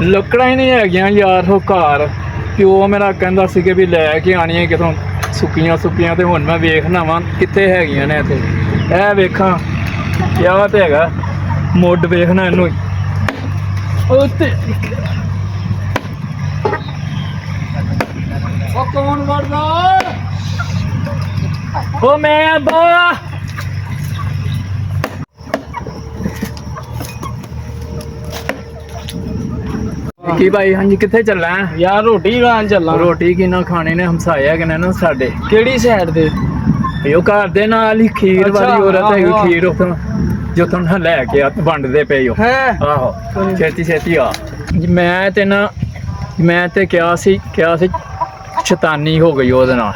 ਲੱਕੜਾਂ ਹੀ ਨਹੀਂ ਹੈਗੀਆਂ ਯਾਰ ਉਹ ਘਰ। ਪਿਓ ਮੇਰਾ ਕਹਿੰਦਾ ਸੀ ਕਿ ਵੀ ਲੈ ਕੇ ਆਣੀਆਂ ਕਿਤੋਂ ਸੁੱਕੀਆਂ ਤੇ ਹੁਣ ਮੈਂ ਵੇਖਣਾ ਵਾਂ ਕਿੱਥੇ ਹੈਗੀਆਂ ਨੇ ਇੱਥੇ। ਇਹ ਵੇਖਾਂ ਕਿਆ ਤੇ ਹੈਗਾ ਮੁੱਢ ਵੇਖਣਾ ਇਹਨੂੰ ਉੱਤੇ। ਉਹ ਕੌਣ ਵੜਦਾ? ਉਹ ਮੈਂ ਅੱਬਾ। ਕੀ ਭਾਈ? ਹਾਂਜੀ ਕਿੱਥੇ ਚੱਲਾਂ ਯਾਰ ਰੋਟੀ ਖਾਣ ਚੱਲਾਂ। ਰੋਟੀ ਕੀ ਨਾ ਖਾਣੇ ਨੇ ਹਮਸਾਇਆ ਕਿ ਨਾ ਸਾਡੇ ਕਿਹੜੀ ਸਾਈਡ ਤੇ? ਉਹ ਘਰ ਦੇ ਨਾਲ ਹੀ ਖੀਰ ਵਾਲੀ ਔਰਤ ਹੈਗੀ। ਖੀਰ ਉੱਥੋਂ ਜਿੱਥੋਂ ਨਾ ਲੈ ਕੇ ਵੰਡਦੇ ਪਏ ਹੋ। ਆਹੋ ਛੇਤੀ ਆ। ਮੈਂ ਤੇ ਕਿਹਾ ਸੀ ਸ਼ੈਤਾਨੀ ਹੋ ਗਈ ਉਹਦੇ ਨਾਲ।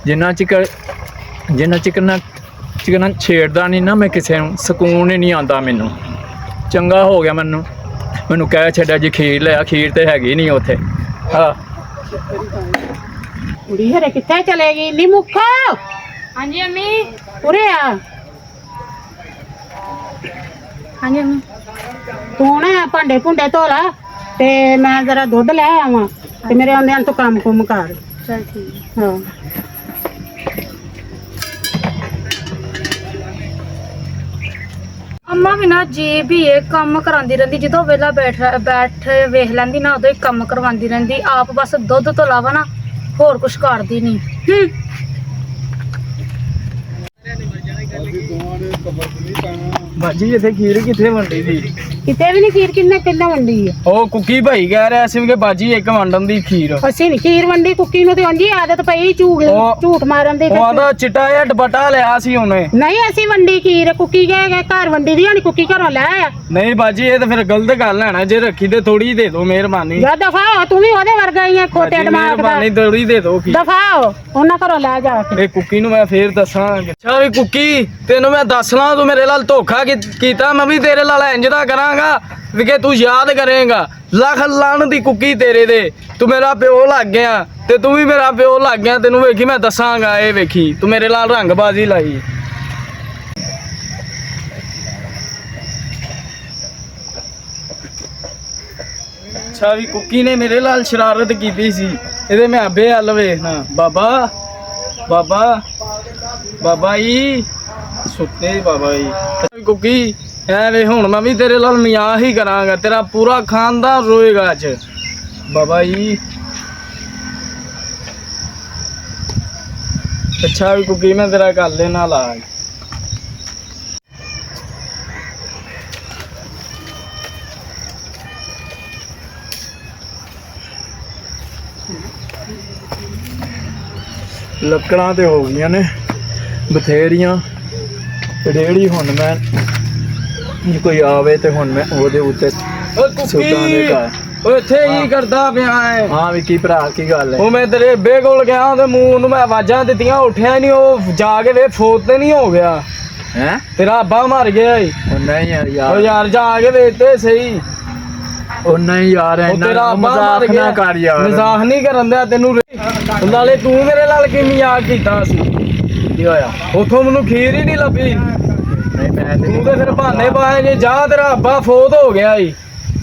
ਜਿੰਨਾ ਚਿਕਰ ਨਾ ਛੇੜਦਾ ਨਹੀਂ ਨਾ ਮੈਂ ਕਿਸੇ ਨੂੰ, ਸਕੂਨ ਹੀ ਨਹੀਂ ਆਉਂਦਾ ਮੈਨੂੰ। ਚੰਗਾ ਹੋ ਗਿਆ ਮੈਨੂੰ ਕਹਿ ਛੱਡਿਆ ਜੀ ਖੀਰ ਲਿਆ। ਖੀਰ ਤੇ ਹੈਗੀ ਨਹੀਂ ਉੱਥੇ। ਕੁੜੀ ਹਰੇ ਕਿੱਥੇ ਚਲੇਗੀ? ਨੀ ਮੁੱਖੋ। ਹਾਂਜੀ ਅੰਮੀ। ਉਰੇ ਆ। ਹਾਂਜੀ ਅੰਮੀ। ਤੂੰ ਨਾ ਭਾਂਡੇ ਭੁੰਡੇ ਧੋ ਲਾ ਤੇ ਮੈਂ ਜਰਾ ਦੁੱਧ ਲੈ ਆਵਾਂ ਤੇ ਮੇਰੇ ਆਉਂਦਿਆਂ ਤੋਂ ਕੰਮ ਕੁਮ ਕਰ। ਚਲ ਠੀਕ। ਹਾਂ ਅੰਮਾ ਵੀ ਨਾ ਜੀ ਵੀ ਇਹ ਕੰਮ ਕਰਾਉਂਦੀ ਰਹਿੰਦੀ। ਜਦੋਂ ਵੇਲਾ ਬੈਠ ਵੇਖ ਲੈਂਦੀ ਨਾ ਉਦੋਂ ਹੀ ਕੰਮ ਕਰਵਾਉਂਦੀ ਰਹਿੰਦੀ। ਆਪ ਬਸ ਦੁੱਧ ਤੋਂ ਇਲਾਵਾ ਨਾ ਹੋਰ ਕੁਛ ਕਰਦੀ ਨਹੀਂ। ਬਾਜੀ ਇੱਥੇ ਖੀਰ ਕਿੱਥੇ ਵੰਡੀ ਦੀ? ਕਿਤੇ ਵੀ ਨਹੀਂ ਖੀਰ ਕਿੰਨਾ ਵੰਡੀ ਆ? ਉਹ ਕੁੱਕੀ ਭਾਈ ਕਹਿ ਰਿਹਾ ਸੀ ਕਿ ਬਾਜੀ ਇੱਕ ਵੰਡਣ ਦੀ ਖੀਰ। ਅਸੀਂ ਨਹੀਂ ਖੀਰ ਵੰਡੀ। ਕੁੱਕੀ ਨੂੰ ਤੇ ਉਂਝ ਆਦਤ ਪਈ ਝੂਠ ਮਾਰਨ ਦੀ। ਉਹ ਆਂਦਾ ਚਿੱਟਾ ਜਿਹਾ ਦੁਪੱਟਾ ਲਿਆ ਸੀ ਉਹਨੇ। ਨਹੀਂ ਅਸੀਂ ਵੰਡੀ ਖੀਰ। ਕੁੱਕੀ ਗਏ ਘਰ ਵੰਡੀ ਦੀ ਹਣੀ। ਕੁੱਕੀ ਘਰੋਂ ਲੈ ਆ। ਨਹੀਂ ਬਾਜੀ ਇਹ ਤਾਂ ਫਿਰ ਗਲਤ ਗੱਲ ਹੈ ਨਾ। ਜੇ ਰੱਖੀ ਤੇ ਥੋੜੀ ਦੇ ਦਿਓ ਮਿਹਰਬਾਨੀ। ਜਾ ਦਫਾ ਹੋ। ਤੂੰ ਵੀ ਉਹਦੇ ਵਰਗਾ ਹੀ ਆ ਖੋਤੇ ਦਿਮਾਗ ਦਾ। ਮਿਹਰਬਾਨੀ ਥੋੜੀ ਦੇ ਦਿਓ। ਦਫਾ ਹੋ। ਉਹਨਾਂ ਘਰੋਂ ਲੈ ਜਾ ਕੇ। ਇਹ ਕੁੱਕੀ ਨੂੰ ਮੈਂ ਫੇਰ ਦੱਸਾਂ। ਅੱਛਾ ਵੀ ਕੁੱਕੀ ਤੈਨੂੰ ਮੈਂ ਦੱਸਣਾ ਤੂੰ ਮੇਰੇ ਨਾਲ ਧੋਖਾ ਕੀਤਾ। ਮੈਂ ਵੀ ਤੇਰੇ ਨਾਲ ਇੰਜ ਦਾ ਕਰਾਂਗਾ ਵੀ ਕਿ ਤੂੰ ਯਾਦ ਕਰੇਂਗਾ। ਲੱਖ ਲਾਣ ਦੀ ਕੁੱਕੀ ਤੇਰੇ ਦੇ। ਤੂੰ ਮੇਰਾ ਪਿਓ ਲੱਗ ਗਿਆ ਤੇ ਤੂੰ ਵੀ ਮੇਰਾ ਪਿਓ ਲੱਗ ਗਿਆ। ਤੈਨੂੰ ਵੇਖੀ ਮੈਂ ਦੱਸਾਂਗਾ। ਇਹ ਵੇਖੀ ਤੂੰ ਮੇਰੇ ਨਾਲ ਰੰਗਬਾਜ਼ੀ ਲਾਈ। ਅੱਛਾ ਵੀ ਕੁੱਕੀ ਨੇ ਮੇਰੇ ਨਾਲ ਸ਼ਰਾਰਤ ਕੀਤੀ ਸੀ। ਇਹਦੇ ਮੈਂ ਆਬੇ ਹੱਲ ਵੇਖਣਾ। ਬਾਬਾ ਜੀ ਸੁੱਤੇ ਬਾਬਾ ਜੀ। ਕੁੱਕੀ ਐ ਵੇ ਹੁਣ ਮੈਂ ਵੀ ਤੇਰੇ ਨਾਲ ਮਜ਼ਾਕ ਹੀ ਕਰਾਂਗਾ। ਤੇਰਾ ਪੂਰਾ ਖਾਨਦਾਨ ਰੋਏਗਾ ਅੱਜ। ਬਾਬਾ ਜੀ ਅੱਛਾ ਵੀ ਕੁੱਕੀ ਮੈਂ ਤੇਰਾ ਕਰ ਲੈਣਾ ਇਲਾਜ। ਲੱਕੜਾਂ ਤੇ ਹੋ ਗਈਆਂ ਨੇ ਬਥੇਰੀਆਂ। ਰੇੜੀ ਹੁਣ ਮੈਂ ਜੇ ਕੋਈ ਆਵੇ ਤੇ ਹੁਣ ਮੈਂ ਉਹਦੇ ਉੱਤੇ ਸੁੱਟਾਂਗੇ ਘਰ। ਓ ਇੱਥੇ ਕੀ ਕਰਦਾ ਪਿਆ ਐ? ਹਾਂ ਵੀ ਕੀ ਭਰਾ ਕੀ ਗੱਲ ਹੈ? ਉਹ ਮੈਂ ਤੇਰੇ ਬੇ ਕੋਲ ਗਿਆ ਉਹਦੇ ਮੂੰਹ ਨੂੰ ਮੈਂ ਆਵਾਜ਼ਾਂ ਦਿੱਤੀਆਂ ਉੱਠਿਆ ਹੀ ਨਹੀਂ। ਉਹ ਜਾ ਕੇ ਵੇ ਫੋਤ ਤੇ ਨਹੀਂ ਹੋ ਗਿਆ ਹੈ? ਤੇਰਾ ਅੱਬਾ ਮਰ ਗਿਆ ਈ। ਉਹ ਨਹੀਂ ਯਾਰ ਉਹ ਯਾਰ ਜਾ ਕੇ ਵੇਖ ਤੇ ਸਹੀ। ਉਹ ਨਹੀਂ ਯਾਰ ਉਹ ਤੇਰਾ ਅੱਬਾ ਮਰ ਮਜ਼ਾਕ ਗਿਆ। ਨਾ ਕਰ ਯਾਰ। ਮਜ਼ਾਕ ਨਹੀਂ ਕਰਨ ਦਿਆ ਤੈਨੂੰ। ਨਾਲੇ ਤੂੰ ਮੇਰੇ ਨਾਲ ਕੀ ਮਜ਼ਾਕ ਕੀਤਾ ਸੀ? ਕੀ ਹੋਇਆ? ਉਥੋਂ ਮੈਨੂੰ ਖੀਰ ਹੀ ਨਹੀਂ ਲੱਭੀ। ਨਹੀਂ ਮੈਂ ਤੂੰ ਤੇ ਫਿਰ ਬਹਾਨੇ ਪਾਏ ਜੇ। ਜਾ ਤੇਰਾ ਅੱਬਾ ਫੋਤ ਹੋ ਗਿਆ ਈ।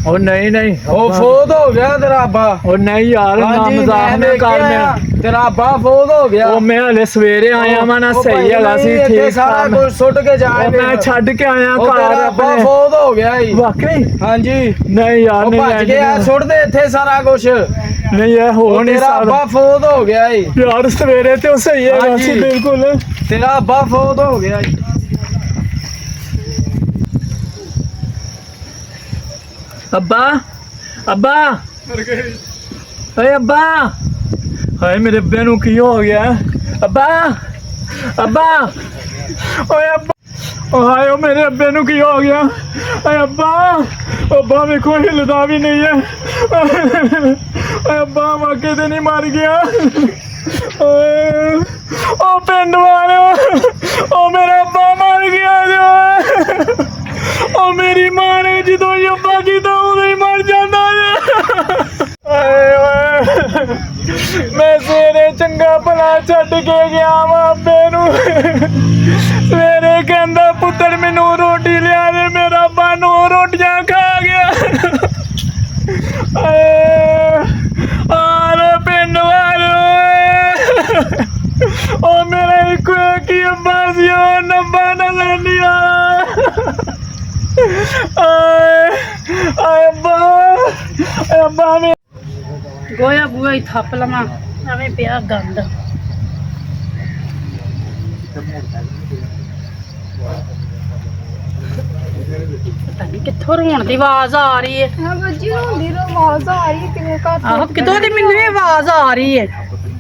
ਉਹ ਨਹੀਂ ਉਹ ਫੋਤ ਹੋ ਗਿਆ ਤੇਰਾ ਅੱਬਾ। ਉਹ ਨਹੀਂ ਯਾਰ ਨਾ ਹਾਂਜੀ, ਮਜ਼ਾਕ ਮੈਂ ਨਾ ਕਰ ਦੇਖਿਆ। ਤੇਰਾ ਅੱਬਾ ਫੋਤ ਹੋ ਗਿਆ। ਉਹ ਮੈਂ ਹਲੇ ਸਵੇਰੇ ਆਇਆ ਵਾਂ ਨਾ। ਉਹ ਸਹੀ ਭਾਈ ਹੈਗਾ ਸੀ ਇੱਥੇ ਠੀਕ ਸਾਰਾ ਕੁਝ ਸੁੱਟ ਕੇ ਜਾ। ਉਹ ਮੈਂ ਛੱਡ ਕੇ ਆਇਆ ਉਹ ਘਰ ਤੇਰਾ ਅੱਬਾ ਆਪਣੇ। ਫੋਤ ਹੋ ਗਿਆ ਈ। ਵਾਕਈ? ਹਾਂਜੀ ਨਹੀਂ ਯਾਰ ਉਹ ਨਹੀਂ ਭੱਜ ਗਿਆ। ਸੁੱਟ ਦੇ ਇੱਥੇ ਸਾਰਾ ਕੁਝ। ਨਹੀਂ ਇਹ ਹੋ ਨਹੀਂ ਤੇਰਾ ਸਕਦਾ ਅੱਬਾ ਫੋਤ ਹੋ ਗਿਆ ਈ। ਯਾਰ। ਸਵੇਰੇ ਤੇ ਉਹ ਸਹੀ ਹੈਗਾ ਹਾਂਜੀ। ਸੀ ਬਿਲਕੁਲ। ਤੇਰਾ ਅੱਬਾ ਫੋਤ ਹੋ ਗਿਆ ਈ। ਅੱਬਾ ਓਏ ਅੱਬਾ। ਹਾਏ ਮੇਰੇ ਅੱਬੇ ਨੂੰ ਕੀ ਹੋ ਗਿਆ? ਅੱਬਾ ਓਏ ਅੱਬਾ। ਓ ਹਾਏ ਓ ਮੇਰੇ ਅੱਬੇ ਨੂੰ ਕੀ ਹੋ ਗਿਆ? ਓਏ ਅੱਬਾ ਵੇਖੋ ਹਿੱਲਦਾ ਵੀ ਨਹੀਂ ਹੈ। ਓਏ ਅੱਬਾ ਵਾਕੇ ਤੇ ਨਹੀਂ ਮਰ ਗਿਆ? ਓਏ ਓ ਪਿੰਡ ਵਾਲਿਓ ਓ ਮੇਰਾ ਅੱਬਾ ਮਰ ਗਿਆ ਜੋ। ਓ ਮੇਰੀ ਮਾਂ ਨੇ ਜਦੋਂ ਅੱਬਾ ਕੀਤਾ ਉਦੋਂ ਹੀ ਮਰ ਜਾਂਦਾ ਓਏ ਮੈਂ ਸਵੇਰੇ ਚੰਗਾ ਭਲਾ ਛੱਡ ਕੇ ਗਿਆ ਵਾ ਅੱਬੇ ਨੂੰ। ਸਵੇਰੇ ਕਹਿੰਦਾ ਪੁੱਤਰ ਮੈਨੂੰ ਰੋਟੀ ਲਿਆ ਦੇ। ਮੇਰਾ ਅੱਬਾ 9 ਰੋਟੀਆਂ ਖਾ ਗਿਆ। ਅੱਬਾ ਮੇ ਗੋਇਆ ਬੂਆ ਹੀ ਥੱਪ ਲਵਾਂ ਐਵੇਂ ਪਿਆ ਗੰਦ। ਪਤਾ ਨਹੀਂ ਕਿੱਥੋਂ ਰੋਣ ਦੀ ਆਵਾਜ਼ ਆ ਰਹੀ ਹੈ। ਹਾਂ ਬੱਜੀ ਹੁੰਦੀ ਤਾਂ ਆਵਾਜ਼ ਆ ਰਹੀ ਕਿਵੇਂ ਘਰ ਆਹੋ ਕਿਤੋਂ ਦੀ ਮੈਨੂੰ ਵੀ ਆਵਾਜ਼ ਆ ਰਹੀ ਹੈ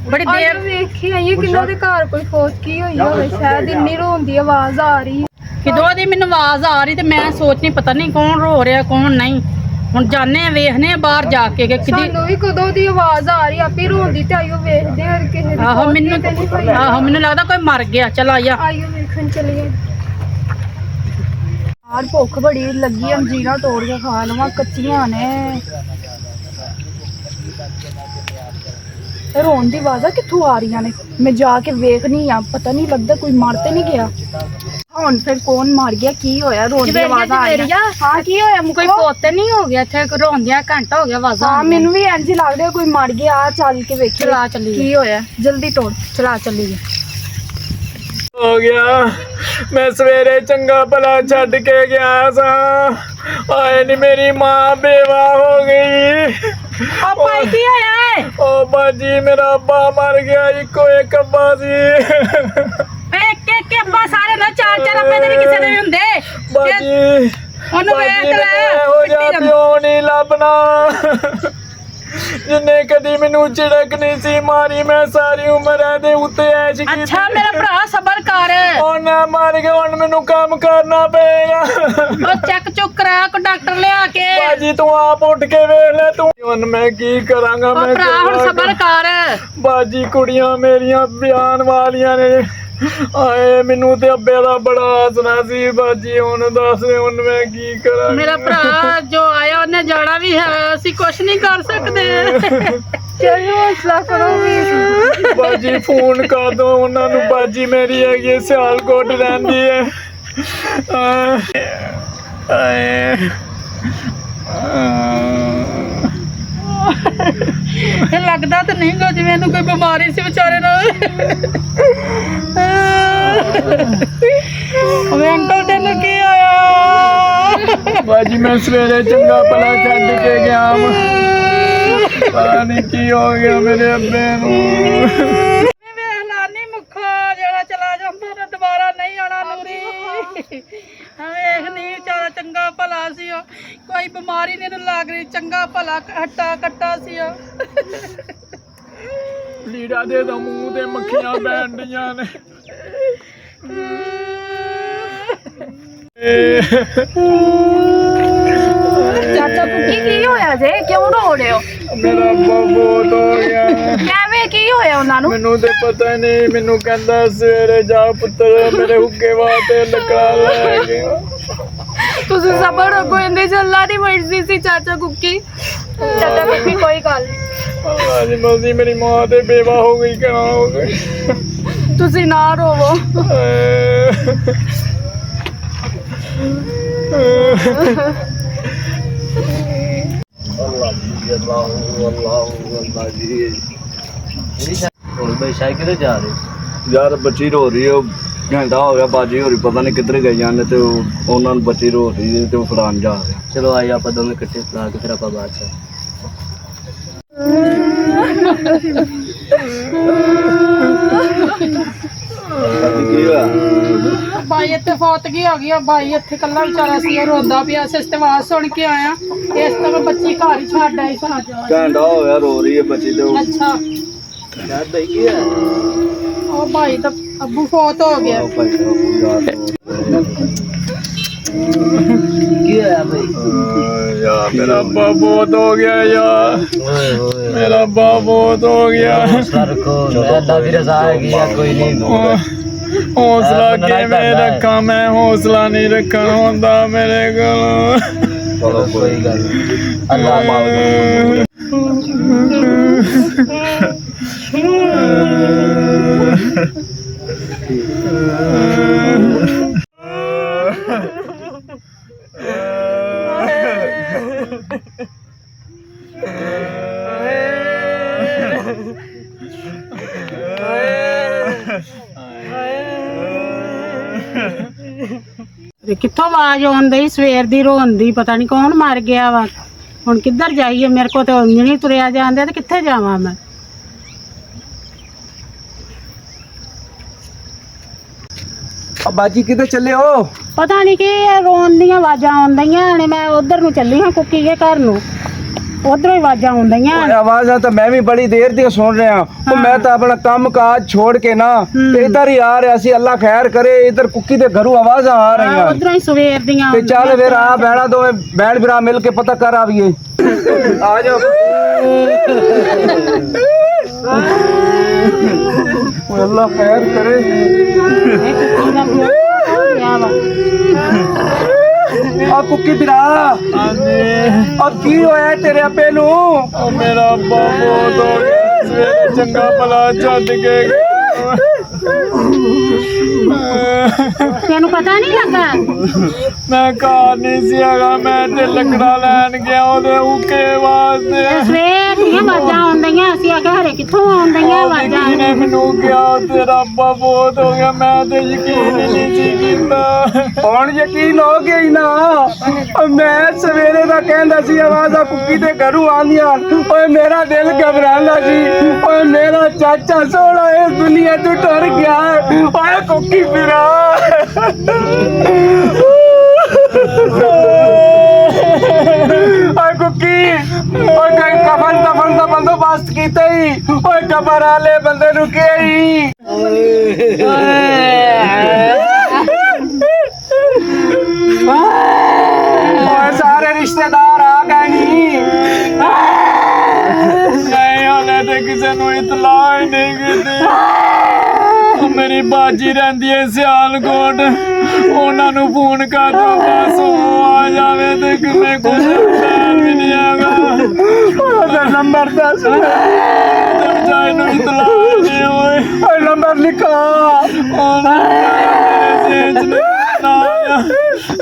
ਬੜੀ ਦੇਰ। ਵੇਖੀ ਆਈਏ ਕਿੰਨਾ ਦੇ ਘਰ ਕੋਈ ਫੌਤ ਕੀ ਹੋਈ ਹੋਵੇ, ਸ਼ਾਇਦ ਇੰਨੀ ਰੋਂਦੀ ਆਵਾਜ਼ ਆ ਰਹੀ ਹੈ। ਕਿਤੋਂ ਦੀ ਮੈਨੂੰ ਆਵਾਜ਼ ਆ ਰਹੀ ਤੇ ਮੈਂ ਸੋਚਣੀ ਪਤਾ ਨਹੀਂ ਕੌਣ ਰੋ ਰਿਹਾ ਕੌਣ ਨਹੀਂ। ਹੁਣ ਜਾਣੇ ਆ ਵੇਖਨੇ ਆ ਬਾਹਰ ਜਾ ਕੇ ਕਿ ਕਿਦੀ। ਸਾਨੂੰ ਵੀ ਕਦੋਂ ਦੀ ਆਵਾਜ਼ ਆ ਰਹੀ, ਆਪੇ ਰੋਂਦੀ ਤੇ ਆਇਓ ਵੇਖਦੇ ਆ ਕਿਸੇ ਦੀ ਆਹੋ ਫੌਤ ਮੈਨੂੰ ਤੇ ਨਹੀਂ ਹੋਈ। ਆਹੋ ਮੈਨੂੰ ਲੱਗਦਾ ਕੋਈ ਮਰ ਗਿਆ। ਚਲ ਆਇਆ ਆਇਓ ਵੇਖਣ ਚਲੀਏ। ਯਾਰ ਭੁੱਖ ਬੜੀ ਲੱਗੀ, ਅੰਜੀਰਾਂ ਤੋੜ ਕੇ ਖਾ ਲਵਾਂ, ਕੱਚੀਆਂ ਨੇ। ਰੋਣ ਦੀ ਆਵਾਜ਼ਾਂ ਕਿੱਥੋਂ ਆ ਰਹੀਆਂ ਨੇ? ਮੈਂ ਜਾ ਕੇ ਵੇਖਣੀ ਆ, ਪਤਾ ਨਹੀਂ ਲੱਗਦਾ ਕੋਈ ਮਰ ਤੇ ਨਹੀਂ ਗਿਆ। ਹੁਣ ਫਿਰ ਕੌਣ ਮਰ ਗਿਆ, ਕੀ ਹੋਇਆ? ਰੋਣ ਦੀ ਆਵਾਜ਼ਾਂ ਆ ਰਹੀਆਂ। ਹਾਂ ਕੀ ਹੋਇਆ? ਕੋਈ ਪੋਤੇ ਨਹੀਂ ਹੋ ਗਿਆ ਇੱਥੇ ਰੋਂਦਿਆਂ ਘੰਟਾ ਹੋ ਗਿਆ ਆਵਾਜ਼ਾਂ। ਹਾਂ ਮੈਨੂੰ ਵੀ ਇੰਝ ਲੱਗ ਰਿਹਾ ਕੋਈ ਮਰ ਗਿਆ। ਆ ਚੱਲ ਕੇ ਵੇਖੀ ਚਲਾ ਚੱਲੀਏ। ਕੀ ਹੋਇਆ, ਜਲਦੀ ਤੋੜ। ਚਲਾ ਚੱਲੀਏ। ਹੋ ਗਿਆ। ਮੈਂ ਸਵੇਰੇ ਚੰਗਾ ਭਲਾ ਛੱਡ ਕੇ ਗਿਆ ਸਾਂ, ਆਏ ਨੀ ਮੇਰੀ ਮਾਂ ਬੇਵਾ ਹੋ ਗਈ। ਉਹ ਭਾਈ ਕੀ ਹੋਇਆ ਏ? ਓ ਬਾਜੀ ਮੇਰਾ ਅੱਬਾ ਮਰ ਗਿਆ, ਇੱਕੋ ਇੱਕ ਅੱਬਾ ਸੀ। ਇੱਕ ਅੱਬਾ ਸਾਰੇ ਨਾਲ ਚਾਰ ਚਾਰ ਅੱਬੇ ਦੇ ਨੀ ਕਿਸੇ ਦੇ ਵੀ ਹੁੰਦੇ। ਬਾਜੀ ਉਹਨੂੰ ਵੇਖ ਲੈ। ਹੋ ਜਾ ਪਿਓ ਨਹੀਂ ਲੱਭਣਾ। ਜਿੰਨੇ ਕਦੀ ਮੈਨੂੰ ਝਿੜਕ ਨਹੀਂ ਸੀ ਮਾਰੀ, ਮੈਂ ਸਾਰੀ ਉਮਰ ਇਹਦੇ ਉੱਤੇ ਐਸ਼ ਕੀਤੀ। ਅੱਛਾ ਮੇਰਾ ਭਰਾ ਸਬਰ ਕਰ। ਹੁਣ ਨਾ ਮਾਰ ਕੇ ਹੁਣ ਮੈਨੂੰ ਕੰਮ ਕਰਨਾ ਪਏਗਾ। ਉਹ ਚੈੱਕ ਚੁੱਕ ਕਰਾ ਕੋ ਡਾਕਟਰ ਲਿਆ ਕੇ। ਬਾਜੀ ਤੂੰ ਆਪ ਉੱਠ ਕੇ ਵੇਖ ਲੈ ਤੂੰ। ਹੁਣ ਮੈਂ ਕੀ ਕਰਾਂਗਾ? ਉਹ ਮੈਂ ਭਰਾ ਹੁਣ ਸਬਰ ਕਰ। ਬਾਜੀ ਕੁੜੀਆਂ ਮੇਰੀਆਂ ਬਿਆਨ ਵਾਲੀਆਂ ਨੇ, ਆਏ ਮੈਨੂੰ ਤੇ ਅੱਬੇ ਦਾ ਬੜਾ ਹੱਸਣਾ ਸੀ। ਬਾਜੀ ਹੁਣ ਦੱਸ ਹੁਣ ਮੈਂ ਕੀ ਕਰਾਂ? ਮੇਰਾ ਭਰਾ ਜੋ ਆਇਆ ਉਹਨੇ ਜਾਣਾ ਵੀ ਹੈ, ਅਸੀਂ ਕੁਛ ਨਹੀਂ ਕਰ ਸਕਦੇ। ਚਲੋ ਹੌਸਲਾ ਕਰੋ ਵੀ। ਬਾਜੀ ਫੋਨ ਕਰ ਦੋ ਉਹਨਾਂ ਨੂੰ। ਬਾਜੀ ਮੇਰੀ ਹੈਗੀ ਸਿਆਲਕੋਟ ਰਹਿੰਦੀ ਹੈ। ਆਏ ਲੱਗਦਾ ਤਾਂ ਨਹੀਂ ਗਾ ਜਿਵੇਂ ਇਹਨੂੰ ਕੋਈ ਬਿਮਾਰੀ ਸੀ ਵਿਚਾਰੇ ਨੂੰ। ਵੇ ਅੰਕਲ ਤੈਨੂੰ ਕੀ ਆਇਆ? ਬਾਜੀ ਮੈਂ ਸਵੇਰੇ ਚੰਗਾ ਭਲਾ ਛੱਡ ਕੇ ਗਿਆ ਵਾਂ, ਪਤਾ ਨਹੀਂ ਕੀ ਹੋ ਗਿਆ ਮੇਰੇ ਅੱਬੇ ਨੂੰ। ਵੇਖ ਲਾਨੀ ਮੁੱਖਾ ਜਿਹੜਾ ਚਲਾ ਜਾਂਦਾ ਤੇ ਦੁਬਾਰਾ ਨਹੀਂ ਆਉਣਾ ਨੂਰੀ। ਵੇਖ ਨਹੀਂ ਵਿਚਾਰਾ ਚੰਗਾ ਭਲਾ ਸੀ ਉਹ, ਕੋਈ ਬਿਮਾਰੀ ਨਹੀਂ ਇਹਨੂੰ ਲੱਗ ਰਹੀ, ਚੰਗਾ ਭਲਾ ਹੱਟਾ ਕੱਟਾ ਸੀ ਉਹ। ਲੀੜਾ ਦੇ ਦੋ ਮੂੰਹ ਤੇ ਮੱਖੀਆਂ ਬੈਠ ਡੀਆਂ ਨੇ। ਚਾਚਾ ਕੁੱਕੀ ਕੀ ਹੋਇਆ ਜੇ, ਕਿਉਂ ਰੋ ਰਹੇ ਹੋ? ਮੇਰਾ ਅੱਬਾ ਬਹੁਤ ਹੋ ਗਿਆ। ਐਵੇਂ ਕੀ ਹੋਇਆ ਉਹਨਾਂ ਨੂੰ? ਮੈਨੂੰ ਤੇ ਪਤਾ ਨਹੀਂ, ਮੈਨੂੰ ਕਹਿੰਦਾ ਸਵੇਰੇ ਜਾ ਪੁੱਤਰ ਮੇਰੇ ਹੁੱਕੇ ਵਾਸਤੇ ਲੱਕੜਾਂ ਲੈ ਗਿਆ। ਤੁਸੀਂ ਸਬਰ ਰੱਖੋ, ਇਹਦੇ ਚ ਅੱਲਾ ਦੀ ਮਰਜ਼ੀ ਸੀ। ਚਾਚਾ ਕੁੱਕੀ ਕੋਈ ਗੱਲ ਨਹੀਂ, ਆਜੀ ਮਰਜ਼ੀ ਮੇਰੀ ਮਾਂ ਤੇ ਬੇਵਾ ਹੋ ਗਈ, ਕਿਆ ਹੋ ਗਈ। ਤੁਸੀਂ ਨਾ ਰੋਵੋ। यार बच्ची रो रही है, घंटा हो गया बाजी हो रही, पता नहीं किधर गई जाने तो उन्होंने बच्ची रो रही है तो फलान जा रहे। चलो आइए आप दोनों इकट्ठे फला के फिर आप बात है। ਬਾਈ ਇੱਥੇ ਫੌਤਗੀ ਹੋ ਗਈ ਆ। ਬਾਈ ਇੱਥੇ ਕੱਲਾ ਵਿਚਾਰਾ ਸੀ, ਉਹ ਰੋਂਦਾ ਪਿਆ ਸੀ। ਇਸ ਆਵਾਜ਼ ਸੁਣ ਕੇ ਆਇਆ, ਇਸ ਤੋਂ ਮੈਂ ਬੱਚੀ ਘਰ ਹੀ ਛੱਡ ਆਈ ਸਾਂ। घंटा हो गया रो रही है बच्ची तो। ਅੱਛਾ यार भाई की है? ਉਹ ਭਾਈ ਤਾਂ ਅੱਬੂ ਫੌਤ ਹੋ ਗਿਆ। की है भाई? यार मेरा अब्बा बहुत हो गया यार, मेरा अब्बा बहुत हो गया। अल्लाह की रज़ा है या कोई नहीं। हौसला किवें रखा मैं, हौसला नहीं रखन होंदा मेरे कोल। चलो कोई गल नहीं, अल्लाह माफ ਕਿੱਥੋਂ ਆਵਾਜ਼ ਆਉਂਦੀ ਸਵੇਰ ਦੀ ਰੋਣ ਦੀ, ਪਤਾ ਨਹੀਂ ਕੌਣ ਮਰ ਗਿਆ ਵਾ। ਹੁਣ ਕਿੱਧਰ ਜਾਈਏ? ਮੇਰੇ ਕੋ ਤੇ ਨਹੀਂ ਤੁਰਿਆ ਜਾਂਦੇ ਤੇ ਕਿੱਥੇ ਜਾਵਾਂ ਮੈਂ? ਬਾਜੀ ਕਿਤੇ ਚੱਲੇ ਹੋ? ਪਤਾ ਨਹੀਂ ਕੀ ਰੋਣ ਦੀਆਂ ਆਵਾਜ਼ਾਂ ਆਉਂਦੀਆਂ ਨੇ। ਮੈਂ ਉਧਰ ਨੂੰ ਚੱਲੀ ਹਾਂ ਕੁੱਕੀ ਦੇ ਘਰ ਨੂੰ, ਉਧਰੋਂ ਹੀ ਆਵਾਜ਼ਾਂ ਆਉਂਦੀਆਂ। ਆਵਾਜ਼ਾਂ ਤਾਂ ਮੈਂ ਵੀ ਬੜੀ ਦੇਰ ਦੀ ਸੁਣ ਰਿਹਾ। ਉਹ ਮੈਂ ਤਾਂ ਆਪਣਾ ਕੰਮ ਕਾਜ ਛੋੜ ਕੇ ਨਾ ਇੱਧਰ ਹੀ ਆ ਰਿਹਾ ਸੀ। ਅੱਲਾ ਖੈਰ ਕਰੇ, ਇੱਧਰ ਕੁੱਕੀ ਦੇ ਘਰੋਂ ਆਵਾਜ਼ਾਂ ਆ ਰਹੀਆਂ। ਉਧਰੋਂ ਹੀ ਸਵੇਰ ਦੀਆਂ ਤੇ ਚੱਲ ਫਿਰ ਆ ਬੈਣਾ ਦੋਵੇਂ ਬੈਣ ਭਰਾ ਮਿਲ ਕੇ ਪਤਾ ਕਰ ਆਵੀਏ। ਆ ਜਾਓ। ਅੱਲਾ ਖੈਰ ਕਰੇ। ਆ ਕੁੱਕੀ ਭਰਾ ਆ ਕੀ ਹੋਇਆ ਤੇਰੇ ਆਪੇ ਨੂੰ? ਮੇਰਾ ਅੱਬਾ ਬਹੁਤ ਹੋ ਗਿਆ, ਸਵੇਰੇ ਚੰਗਾ ਭਲਾ ਛੱਡ ਕੇ ਗਿਆ। ਤੈਨੂੰ ਪਤਾ ਨਹੀਂ ਲੱਗਾ? ਮੈਂ ਘਰ ਨਹੀਂ ਸੀ ਹੈਗਾ, ਮੈਂ ਤੇ ਲੱਕੜਾ ਲੈਣ ਗਿਆ ਉਹਦੇ ਉਕੇ ਵਾਸਤੇ। ਸਵੇਰ ਦੀਆਂ ਆਵਾਜ਼ਾਂ ਆਉਂਦੀਆਂ। ਅਸੀਂ ਆਖਿਆ ਹਰੇ ਕਿੱਥੋਂ ਆਉਂਦੀਆਂ ਆਵਾਜ਼ਾਂ? ਨੇ ਮੈਨੂੰ ਕਿਹਾ ਤੇਰਾ ਅੱਬਾ ਬਹੁਤ ਹੋ ਗਿਆ। ਮੈਂ ਤੇ ਯਕੀਨ ਹੀ ਨਹੀਂ ਸੀ ਕੀਤਾ। ਹੁਣ ਯਕੀਨ ਹੋ ਗਿਆ ਹੀ ਨਾ। ਮੈਂ ਸਵੇਰੇ ਦਾ ਕਹਿੰਦਾ ਸੀ ਆਵਾਜ਼ਾਂ ਕੁੱਕੀ ਦੇ ਘਰੋਂ ਆਉਂਦੀਆਂ। ਓਏ ਮੇਰਾ ਦਿਲ ਘਬਰਾਉਂਦਾ ਸੀ। ਓਏ ਮੇਰਾ ਚਾਚਾ ਸੋਹਣਾ ਇਸ ਦੁਨੀਆ ਤੋਂ ਟੁਰ ਗਿਆ। ਓਏ ਕੁੱਕੀ ਫਿਰਾ ਓਏ ਕੁੱਕੀ, ਓਏ ਕਈ ਕਫਨ ਦਾ ਬੰਦੋਬਸਤ ਕੀਤਾ ਹੀ। ਓਏ ਕਬਰ ਵਾਲੇ ਬੰਦੇ ਨੂੰ ਕਿਹੀ ਓਏ ਸਾਰੇ ਰਿਸ਼ਤੇਦਾਰ ਆ ਗਏ ਨੀ। ਨਹੀਂ ਹਲੇ ਤੇ ਕਿਸੇ ਨੂੰ ਇਤਲਾਹ ਹੀ ਨਹੀਂ ਕੀਤੀ। ਮੇਰੀ ਬਾਜੀ ਰਹਿੰਦੀ ਹੈ ਸਿਆਲਕੋਟ, ਉਹਨਾਂ ਨੂੰ ਫੋਨ ਕਰ ਦੋ ਬਸ ਉਹ ਆ ਜਾਵੇ। ਤੇ ਕਿਸੇ ਕੋਲ ਵੀ ਨਹੀਂ ਹੈਗਾ। ਉਹਦਾ ਨੰਬਰ ਦੱਸ। ਜਾਇ ਨੂੰ ਇਤਲਾਹ ਨਹੀਂ ਹੋਈ। ਓਏ ਨੰਬਰ ਲਿਖਾ।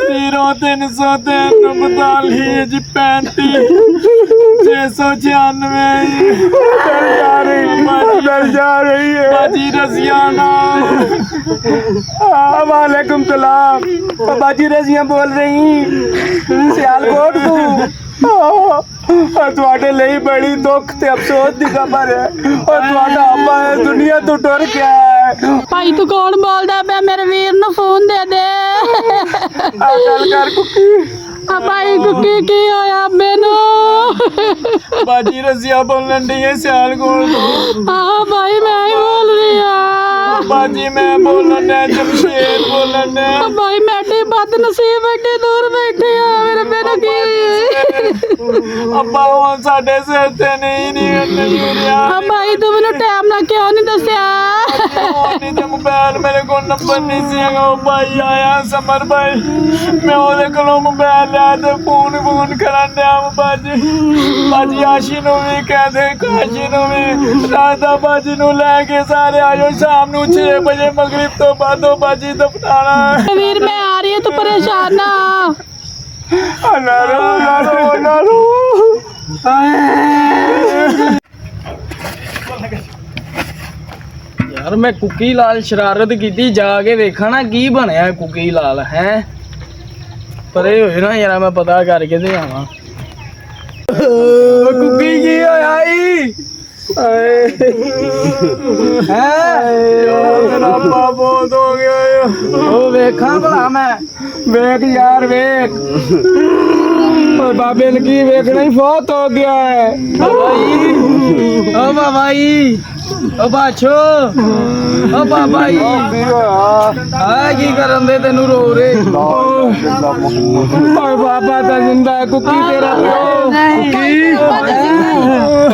0335 जा रही है बाजी रजियाना। वालेकुम सलाम। बाजी रजिया बोल रही सियालकोट तू। ਤੁਹਾਡੇ ਲਈ ਬੜੀ ਦੁੱਖ ਤੇ ਅਫਸੋਸ ਦੀ ਖਬਰ ਹੈ। ਔਰ ਤੁਹਾਡਾ ਅੱਬਾ ਇਹ ਦੁਨੀਆ ਤੋਂ ਟੁਰ ਗਿਆ ਹੈ। ਭਾਈ ਤੂੰ ਕੌਣ ਬੋਲਦਾ ਪਿਆ? ਮੇਰੇ ਵੀਰ ਨੂੰ ਫੋਨ ਦੇ ਦੇ। ਆ ਗੱਲ ਕਰ ਕੁੱਕੀ। ਆ ਭਾਈ ਕੁੱਕੀ ਕੀ ਹੋਇਆ ਮੈਨੂੰ? बाजी रजिया बोलन दी है सियालकोट। ਆ ਭਾਈ ਮੈਂ ਹੀ ਬੋਲ ਰਹੀ ਆ। बाजी मैं बोलन है, जमशेद बोलन है। ਆ ਭਾਈ ਮੈਂ ਏਡੀ ਬਦਨਸੀਬ ਏਡੀ ਦੂਰ ਬੈਠੀ ਆ। ਮੇਰੇ ਮੈਨੂੰ ਕੀ? ਅੱਬਾ ਹੁਣ ਸਾਡੇ ਸਿਰ ਤੇ ਨਹੀਂ ਰਿਹਾ। ਆ ਭਾਈ ਤੂੰ ਮੈਨੂੰ ਟਾਈਮ ਨਾਲ ਕਿਉਂ ਨਹੀਂ ਦੱਸਿਆ? ਨਹੀਂ ਤੇ ਮੋਬਾਈਲ ਮੇਰੇ ਕੋਲ ਨੰਬਰ ਨਹੀਂ ਸੀ ਹੈਗਾ। ਉਹ ਭਾਈ ਆਇਆ ਸਮਰ ਭਾਈ, ਮੈਂ ਉਹਦੇ ਕੋਲੋਂ ਮੋਬਾਈਲ ਲਿਆ ਤੇ ਫੋਨ ਕਰਨ ਡਿਆ। ਬਾਜੀ ਆਸ਼ੀ ਨੂੰ ਵੀ ਕਹਿੰਦੇ, ਕਾਸ਼ੀ ਨੂੰ ਵੀ, ਰਾਧਾ ਬਾਜੀ ਨੂੰ ਲੈ ਕੇ ਸਾਰੇ ਆਇਓ ਸ਼ਾਮ ਨੂੰ 6 ਵਜੇ ਮਗਰਿਬ ਤੋਂ ਬਾਅਦੋਂ ਬਾਜੀ ਦਫਨਾਣਾ। ਵੀਰ ਮੈਂ ਆ ਰਹੀ ਹਾਂ, ਤੂੰ ਪਰੇਸ਼ਾਨ ਨਾ ਯਾਰ ਮੈਂ ਕੁੱਕੀ ਲਾਲ ਸ਼ਰਾਰਤ ਕੀਤੀ, ਜਾ ਕੇ ਵੇਖਾਂ ਨਾ ਕੀ ਬਣਿਆ ਕੁੱਕੀ ਲਾਲ ਹੈ। ਪਰੇ ਹੋਏ ਨਾ ਯਾਰ, ਮੈਂ ਪਤਾ ਕਰਕੇ ਤੇ ਆਵਾਂ। ਕੁੱਕੀ ਕੀ ਹੋਇਆ ਈ? ਰੱਬਾ ਬਹੁਤ ਹੋ ਗਿਆ। ਉਹ ਵੇਖਾਂ ਭਲਾ ਮੈਂ। ਵੇਖ ਯਾਰ ਵੇਖ। ਬਾਬੇ ਨੇ ਕੀ ਵੇਖਣਾ ਹੀ ਫੌਤ ਹੋ ਗਿਆ ਹੈ। ਓ ਬਾਬਾ ਜੀ, ਓ ਬਾਛੋ, ਓ ਬਾਬਾ ਜੀ ਆ ਕੀ ਕਰਨ ਦੇ ਤੈਨੂੰ ਰੋ ਰੇ? ਓਏ ਬਾਬਾ ਤਾਂ ਜਿੰਦਾ ਹੈ। ਕੁੱਕੀ ਤੇਰਾ ਪਿਓ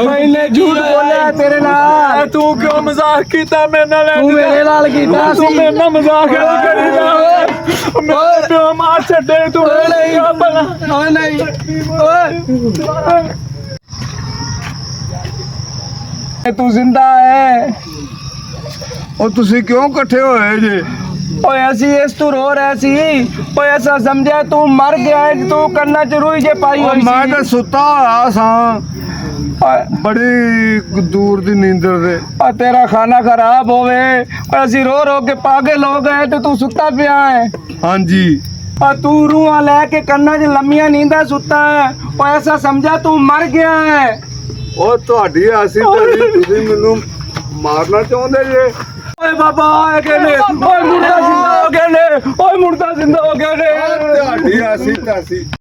ਮੈਨੇ ਝੂਠ ਬੋਲਿਆ ਤੇਰੇ ਨਾਲ। ਤੂੰ ਕਿਉਂ ਮਜ਼ਾਕ ਕੀਤਾ ਮੇਰੇ ਨਾਲ? ਤੂੰ ਮੇਰੇ ਨਾਲ ਕੀਤਾ ਤੂੰ ਸੀ। ਮੇਰੇ ਨਾਲ ਮਜ਼ਾਕ ਕਰੀਦਾ। ਮੇਰੇ ਪਿਓ ਮਾਰ ਛੱਡੇ ਤੂੰ। ਨਹੀਂ ਓਏ ਨਹੀਂ ਓਏ ਤੂੰ ਜ਼ਿੰਦਾ ਹੈ। ਉਹ ਤੁਸੀਂ ਕਿਉਂ ਇਕੱਠੇ ਹੋਏ ਜੇ? ਓਏ ਅਸੀਂ ਇਸ ਤੋਂ ਰੋ ਰਹੇ ਸੀ। ਓਏ ਅਸਾਂ ਸਮਝਿਆ ਤੂੰ ਮਰ ਗਿਆ ਹੈ, ਤੂੰ ਕੰਨਾਂ ਚ ਰੂਈ ਜੇ ਪਾਈ ਹੋਈ ਮੈਂ ਸੀ। ਤਾਂ ਸੁੱਤਾ ਹੋਇਆ ਸਾਂ ਬੜੀ ਦੂਰ ਦੀ ਨੀਂਦਰ ਦੇ। ਓਏ ਤੇਰਾ ਖਾਣਾ ਖਰਾਬ ਹੋਵੇ। ਓਏ ਅਸੀਂ ਰੋ ਰੋ ਕੇ ਪਾਗਲ ਹੋ ਗਏ ਤੇ ਤੂੰ ਸੁੱਤਾ ਪਿਆ ਹੈ। ਹਾਂਜੀ और तू रूहां लेके कन्ना च लम्मियां नींदा सुता है और ऐसा समझा तू मर गया है। ਉਹ ਤੁਹਾਡੀ ਐਸੀ ਤੇਰੀ ਤੁਸੀਂ ਮੈਨੂੰ ਮਾਰਨਾ ਚਾਹੁੰਦੇ ਜੇ ओए बाबा आए गए ने ओए मुर्दा जिंदा हो गए ने ओए मुर्दा जिंदा हो गए ने ਤੁਹਾਡੀ ਐਸੀ ਤੈਸੀ